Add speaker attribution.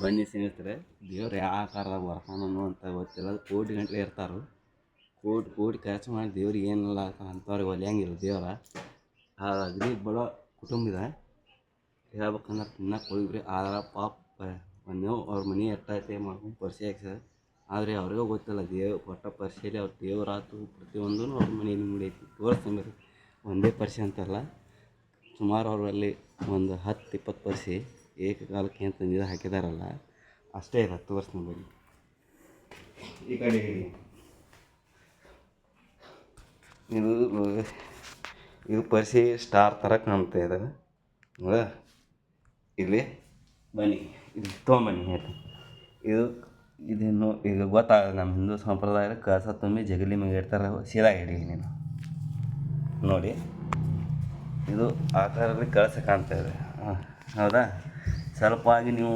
Speaker 1: ಬನ್ನಿ ಸ್ನೇಹಿತರೆ, ದೇವ್ರು ಯಾವ ಆಕಾರದಾಗ ಬರ್ತಾನ ಅನ್ನುವಂಥ ಗೊತ್ತಿಲ್ಲ. ಕೋಟಿ ಗಂಟಲೆ ಇರ್ತಾರೆ, ಕೋಟಿ ಕೋಟಿ ಖರ್ಚು ಮಾಡಿ ದೇವ್ರಿಗೆ ಏನಿಲ್ಲ ಅಂಥವ್ರಿಗೆ ಒಲಿಯಂಗಿಲ್ಲ ದೇವ್ರ. ಆ ಅಗದಿ ಬಡ ಕುಟುಂಬ ಇದೆ. ಹೇಳ್ಬೇಕಂದ್ರೆ ತಿನ್ನಕ್ಕೆ ಹೋಗಿಬ್ರಿ, ಆದ್ರೆ ಪಾಪ ಒಂದು ಅವ್ರ ಮನೆ ಎಟ್ಟೈತೆ ಮಾಡ್ಕೊಂಡು ಪರಿಚಯ ಆಗ್ತದೆ. ಆದರೆ ಅವ್ರಿಗೂ ಗೊತ್ತಿಲ್ಲ ದೇವ್ರು ಕೊಟ್ಟ ಪರಿಚಯಲ್ಲಿ ಅವ್ರ ದೇವರಾತು ಪ್ರತಿಯೊಂದೂ ಅವ್ರ ಮನೆಯಲ್ಲಿ ಮುಡಿಯೈತಿ. ತೋರಿಸ್ತೀನಿ ಒಂದೇ ಪರಿಚಯ ಅಂತಲ್ಲ, ಸುಮಾರು ಅವರಲ್ಲಿ ಒಂದು 10-20 ಪರಿಚಯ ಏಕಕಾಲಕ್ಕೆ ಅಂತ ಇದು ಹಾಕಿದಾರಲ್ಲ, ಅಷ್ಟೇ ಇದೆ. ತೋರಿಸ್ತೀನಿ ಬನ್ನಿ. ಈ ಕಡೆ ಇದು ಪರಿಚಯ ಸ್ಟಾರ್ ಥರ ಕಾಣ್ತಾ ಇದೆ. ಇಲ್ಲಿ ಬನ್ನಿ, ಇದು ತೊಗೊಂಬನ್ನಿ ಆಯಿತು. ಇದೇನು ಈಗ ಗೊತ್ತಾಗಲ್ಲ. ನಮ್ಮ ಹಿಂದೂ ಸಂಪ್ರದಾಯದ ಕಳಸ ತುಂಬಿ ಜಗಲಿ ಮ್ಯಾಗ ಇಡ್ತಾರೆ, ಸೀದಾ ಹಿಡಿ ನೀನು ನೋಡಿ. ಇದು ಆಕಾರದಲ್ಲಿ ಕಳಸ ಕಾಣ್ತಾ ಇದೆ. ಹೌದಾ? ಸ್ವಲ್ಪ ಆಗಿ ನೀವು